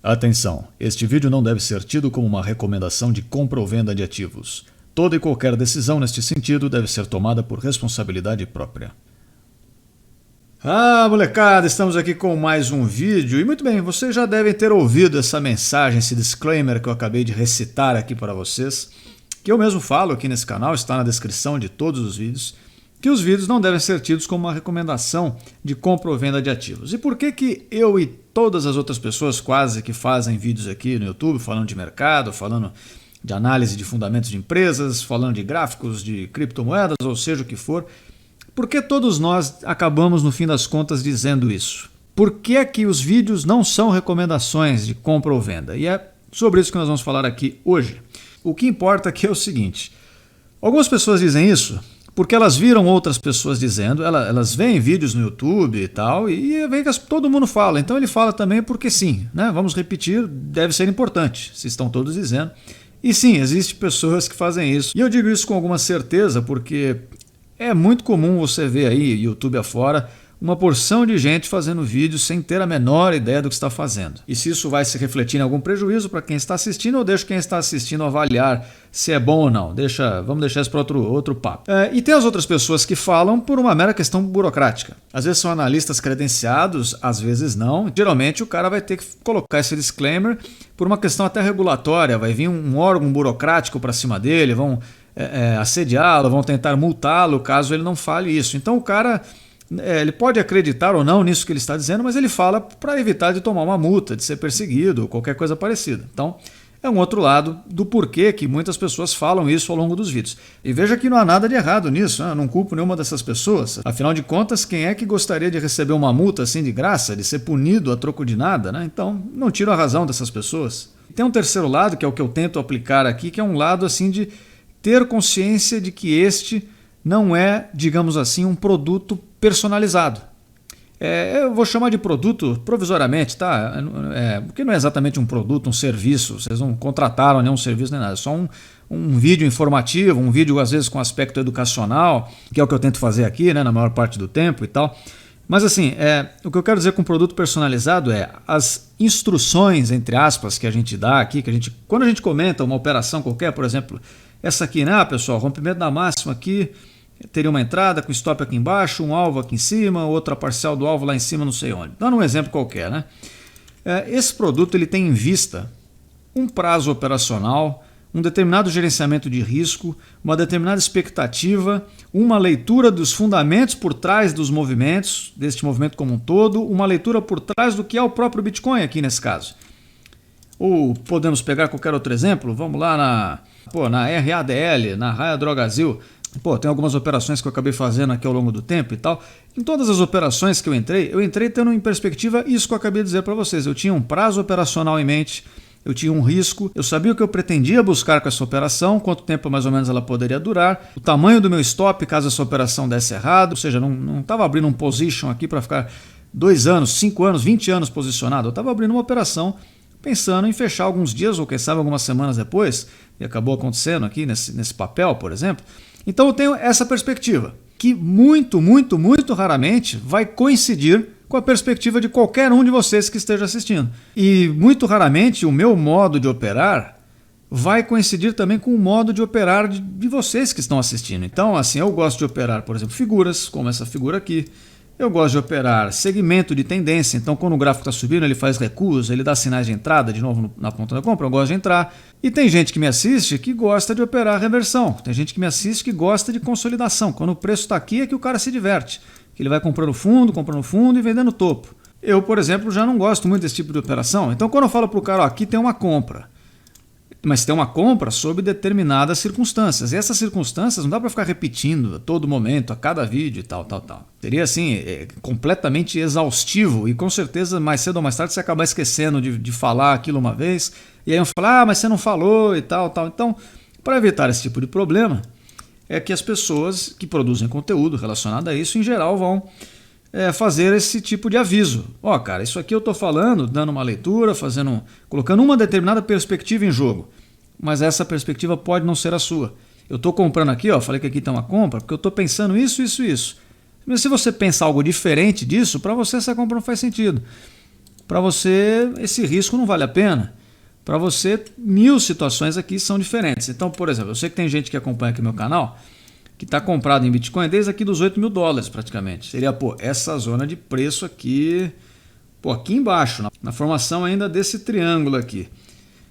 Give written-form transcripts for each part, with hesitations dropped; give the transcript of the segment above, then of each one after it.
Atenção, este vídeo não deve ser tido como uma recomendação de compra ou venda de ativos. Toda e qualquer decisão neste sentido deve ser tomada por responsabilidade própria. Ah, molecada, estamos aqui com mais um vídeo e muito bem, vocês já devem ter ouvido essa mensagem, esse disclaimer que eu acabei de recitar aqui para vocês, que eu mesmo falo aqui nesse canal, está na descrição de todos os vídeos, que os vídeos não devem ser tidos como uma recomendação de compra ou venda de ativos. E por que eu e todas as outras pessoas quase que fazem vídeos aqui no YouTube falando de mercado, falando de análise de fundamentos de empresas, falando de gráficos de criptomoedas, ou seja o que for, por que todos nós acabamos no fim das contas dizendo isso? Por que é que os vídeos não são recomendações de compra ou venda? E é sobre isso que nós vamos falar aqui hoje. O que importa aqui é o seguinte, algumas pessoas dizem isso porque elas viram outras pessoas dizendo, elas veem vídeos no YouTube e tal, e veem que todo mundo fala. Então ele fala também porque sim, né? Vamos repetir, deve ser importante, se estão todos dizendo. E sim, existem pessoas que fazem isso. E eu digo isso com alguma certeza porque é muito comum você ver aí, YouTube afora, uma porção de gente fazendo vídeos sem ter a menor ideia do que está fazendo. E se isso vai se refletir em algum prejuízo para quem está assistindo, ou deixa quem está assistindo avaliar se é bom ou não. Vamos deixar isso para outro papo. E tem as outras pessoas que falam por uma mera questão burocrática. Às vezes são analistas credenciados, às vezes não. Geralmente o cara vai ter que colocar esse disclaimer por uma questão até regulatória. Vai vir um órgão burocrático para cima dele, vão assediá-lo, vão tentar multá-lo caso ele não fale isso. Então o cara... ele pode acreditar ou não nisso que ele está dizendo, mas ele fala para evitar de tomar uma multa, de ser perseguido ou qualquer coisa parecida. Então, é um outro lado do porquê que muitas pessoas falam isso ao longo dos vídeos. E veja que não há nada de errado nisso, né? Eu não culpo nenhuma dessas pessoas. Afinal de contas, quem é que gostaria de receber uma multa assim de graça, de ser punido a troco de nada, né? Então, não tiro a razão dessas pessoas. Tem um terceiro lado, que é o que eu tento aplicar aqui, que é um lado assim de ter consciência de que este não é, digamos assim, um produto personalizado. Eu vou chamar de produto provisoriamente, tá? Porque não é exatamente um produto, um serviço, vocês não contrataram nenhum serviço nem nada, é só um vídeo informativo, um vídeo às vezes com aspecto educacional, que é o que eu tento fazer aqui, né, na maior parte do tempo e tal. Mas assim, o que eu quero dizer com produto personalizado é as instruções, entre aspas, que a gente dá aqui, quando a gente comenta uma operação qualquer, por exemplo, essa aqui, né, pessoal, rompimento da máxima aqui, teria uma entrada com stop aqui embaixo, um alvo aqui em cima, outra parcial do alvo lá em cima, não sei onde. Dando um exemplo qualquer, né? Esse produto ele tem em vista um prazo operacional, um determinado gerenciamento de risco, uma determinada expectativa, uma leitura dos fundamentos por trás dos movimentos, deste movimento como um todo, uma leitura por trás do que é o próprio Bitcoin aqui nesse caso. Ou podemos pegar qualquer outro exemplo, vamos lá na RADL, na Raia Drogasil. Tem algumas operações que eu acabei fazendo aqui ao longo do tempo e tal. Em todas as operações que eu entrei tendo em perspectiva isso que eu acabei de dizer para vocês. Eu tinha um prazo operacional em mente, eu tinha um risco, eu sabia o que eu pretendia buscar com essa operação, quanto tempo mais ou menos ela poderia durar, o tamanho do meu stop caso essa operação desse errado, ou seja, não estava abrindo um position aqui para ficar 2 anos, 5 anos, 20 anos posicionado, eu estava abrindo uma operação pensando em fechar alguns dias ou quem sabe algumas semanas depois, e acabou acontecendo aqui nesse papel, por exemplo. Então eu tenho essa perspectiva, que muito raramente vai coincidir com a perspectiva de qualquer um de vocês que esteja assistindo. E muito raramente o meu modo de operar vai coincidir também com o modo de operar de vocês que estão assistindo. Então, assim, eu gosto de operar, por exemplo, figuras, como essa figura aqui. Eu gosto de operar segmento de tendência, então quando o gráfico está subindo ele faz recuos, ele dá sinais de entrada de novo na ponta da compra, eu gosto de entrar. E tem gente que me assiste que gosta de operar reversão, tem gente que me assiste que gosta de consolidação, quando o preço está aqui é que o cara se diverte, que ele vai comprando fundo e vendendo topo. Eu, por exemplo, já não gosto muito desse tipo de operação, então quando eu falo para o cara, ó, aqui tem uma compra, mas tem uma compra sob determinadas circunstâncias. E essas circunstâncias não dá para ficar repetindo a todo momento, a cada vídeo e tal. Seria assim, completamente exaustivo e com certeza mais cedo ou mais tarde você acabar esquecendo de falar aquilo uma vez e aí vão falar, mas você não falou e tal. Então, para evitar esse tipo de problema, é que as pessoas que produzem conteúdo relacionado a isso, em geral, vão fazer esse tipo de aviso. Cara, isso aqui eu estou falando, dando uma leitura, colocando uma determinada perspectiva em jogo, mas essa perspectiva pode não ser a sua. Eu estou comprando aqui, falei que aqui tem uma compra, porque eu estou pensando isso. Mas se você pensa algo diferente disso, para você essa compra não faz sentido. para você esse risco não vale a pena. Para você, 1000 situações aqui são diferentes. Então, por exemplo, eu sei que tem gente que acompanha aqui meu canal que está comprado em Bitcoin desde aqui dos $8.000 praticamente. Seria, essa zona de preço aqui, aqui embaixo, na formação ainda desse triângulo aqui.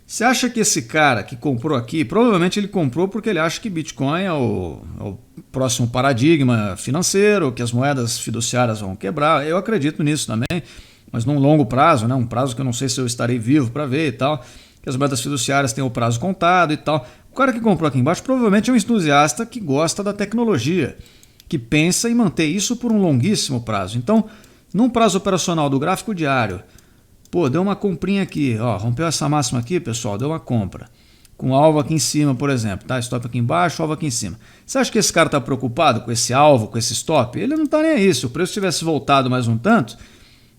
Você acha que esse cara que comprou aqui, provavelmente ele comprou porque ele acha que Bitcoin é o próximo paradigma financeiro, que as moedas fiduciárias vão quebrar. Eu acredito nisso também, mas num longo prazo, né? Um prazo que eu não sei se eu estarei vivo para ver e tal, que as moedas fiduciárias têm o prazo contado e tal. O cara que comprou aqui embaixo provavelmente é um entusiasta que gosta da tecnologia, que pensa em manter isso por um longuíssimo prazo. Então, num prazo operacional do gráfico diário, deu uma comprinha aqui, rompeu essa máxima aqui, pessoal, deu uma compra. Com alvo aqui em cima, por exemplo, tá? Stop aqui embaixo, alvo aqui em cima. Você acha que esse cara está preocupado com esse alvo, com esse stop? Ele não está nem aí. Se o preço tivesse voltado mais um tanto,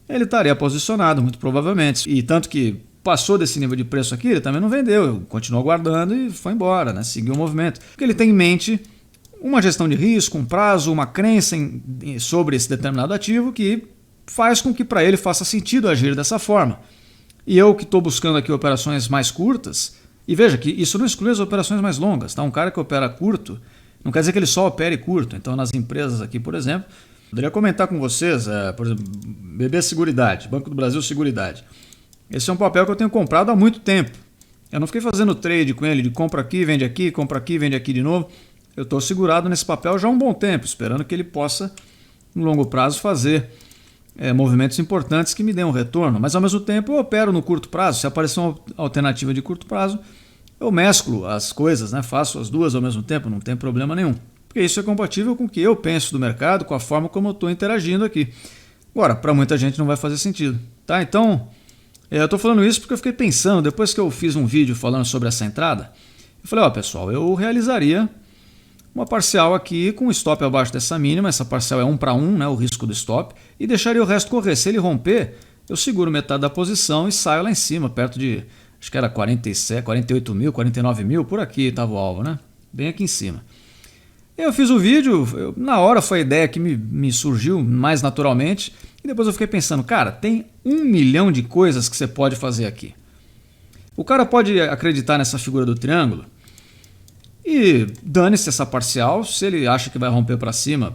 ele estaria posicionado, muito provavelmente. E tanto que passou desse nível de preço aqui, ele também não vendeu, continuou guardando e foi embora, né? Seguiu o movimento. Porque ele tem em mente uma gestão de risco, um prazo, uma crença sobre esse determinado ativo que faz com que para ele faça sentido agir dessa forma. E eu que estou buscando aqui operações mais curtas, e veja que isso não exclui as operações mais longas, tá? Um cara que opera curto, não quer dizer que ele só opere curto. Então nas empresas aqui, por exemplo, poderia comentar com vocês, por exemplo, BB Seguridade, Banco do Brasil Seguridade. Esse é um papel que eu tenho comprado há muito tempo. Eu não fiquei fazendo trade com ele, de compra aqui, vende aqui, compra aqui, vende aqui de novo. Eu estou segurado nesse papel já há um bom tempo, esperando que ele possa, no longo prazo, fazer movimentos importantes que me dêem um retorno. Mas, ao mesmo tempo, eu opero no curto prazo. Se aparecer uma alternativa de curto prazo, eu mesclo as coisas, né? Faço as duas ao mesmo tempo, não tem problema nenhum. Porque isso é compatível com o que eu penso do mercado, com a forma como eu estou interagindo aqui. Agora, para muita gente não vai fazer sentido. Tá? Então, eu estou falando isso porque eu fiquei pensando, depois que eu fiz um vídeo falando sobre essa entrada, eu falei, pessoal, eu realizaria uma parcial aqui com stop abaixo dessa mínima, essa parcial é 1 para 1, né, o risco do stop, e deixaria o resto correr. Se ele romper, eu seguro metade da posição e saio lá em cima, perto de, acho que era 47, 48 mil, 49 mil, por aqui estava o alvo, né? Bem aqui em cima. Eu fiz o vídeo, na hora foi a ideia que me surgiu mais naturalmente, e depois eu fiquei pensando, cara, tem 1 milhão de coisas que você pode fazer aqui. O cara pode acreditar nessa figura do triângulo, e dane-se essa parcial, se ele acha que vai romper para cima,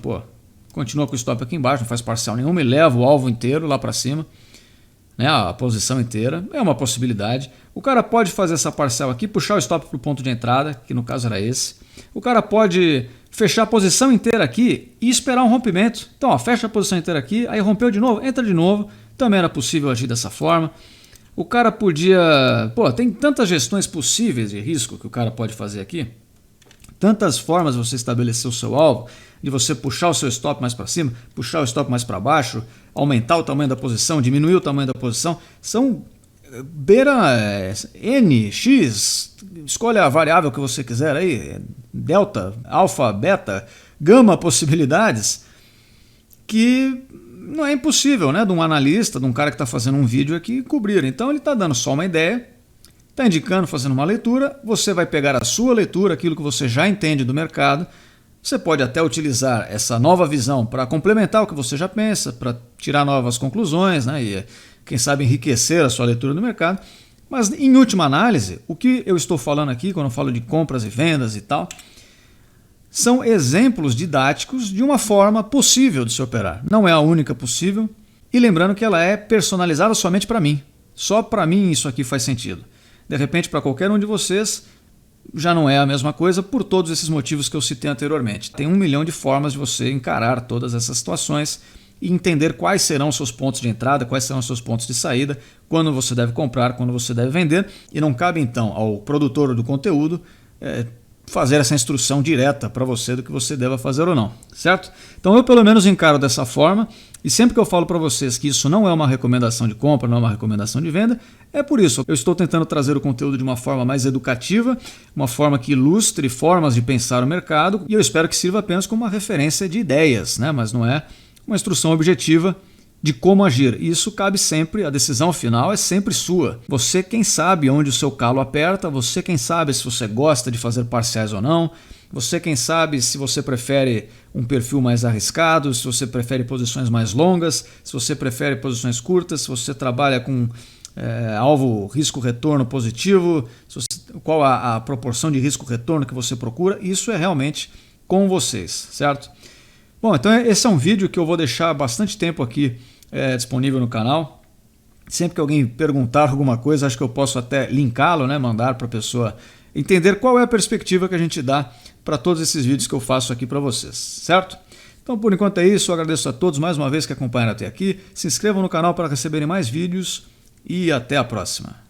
continua com o stop aqui embaixo, não faz parcial nenhuma e leva o alvo inteiro lá para cima, né, a posição inteira, é uma possibilidade. O cara pode fazer essa parcial aqui, puxar o stop para o ponto de entrada, que no caso era esse. O cara pode fechar a posição inteira aqui e esperar um rompimento. Então, fecha a posição inteira aqui, aí rompeu de novo, entra de novo, também era possível agir dessa forma. O cara podia... tem tantas gestões possíveis de risco que o cara pode fazer aqui. Tantas formas de você estabelecer o seu alvo, de você puxar o seu stop mais para cima, puxar o stop mais para baixo, aumentar o tamanho da posição, diminuir o tamanho da posição. São N, X, escolha a variável que você quiser aí, delta, alfa, beta, gama possibilidades, que não é impossível, né, de um analista, de um cara que está fazendo um vídeo aqui, cobrir. Então ele está dando só uma ideia, está indicando, fazendo uma leitura, você vai pegar a sua leitura, aquilo que você já entende do mercado, você pode até utilizar essa nova visão para complementar o que você já pensa, para tirar novas conclusões, né, e quem sabe enriquecer a sua leitura do mercado. Mas em última análise, o que eu estou falando aqui, quando eu falo de compras e vendas e tal, são exemplos didáticos de uma forma possível de se operar. Não é a única possível, e lembrando que ela é personalizada somente para mim. Só para mim isso aqui faz sentido. De repente, para qualquer um de vocês, já não é a mesma coisa por todos esses motivos que eu citei anteriormente. Tem 1 milhão de formas de você encarar todas essas situações e entender quais serão os seus pontos de entrada, quais serão os seus pontos de saída, quando você deve comprar, quando você deve vender. E não cabe então ao produtor do conteúdo fazer essa instrução direta para você do que você deva fazer ou não, certo? Então eu pelo menos encaro dessa forma, e sempre que eu falo para vocês que isso não é uma recomendação de compra, não é uma recomendação de venda, é por isso. Eu estou tentando trazer o conteúdo de uma forma mais educativa, uma forma que ilustre formas de pensar o mercado, e eu espero que sirva apenas como uma referência de ideias, né? Mas não é uma instrução objetiva de como agir. E isso cabe sempre, a decisão final é sempre sua. Você quem sabe onde o seu calo aperta, você quem sabe se você gosta de fazer parciais ou não, Você, quem sabe, se você prefere um perfil mais arriscado, se você prefere posições mais longas, se você prefere posições curtas, se você trabalha com alvo risco-retorno positivo, qual a proporção de risco-retorno que você procura, isso é realmente com vocês, certo? Bom, então esse é um vídeo que eu vou deixar bastante tempo aqui disponível no canal. Sempre que alguém perguntar alguma coisa, acho que eu posso até linká-lo, né? Mandar para a pessoa entender qual é a perspectiva que a gente dá para todos esses vídeos que eu faço aqui para vocês, certo? Então, por enquanto é isso. Eu agradeço a todos mais uma vez que acompanharam até aqui. Se inscrevam no canal para receberem mais vídeos e até a próxima.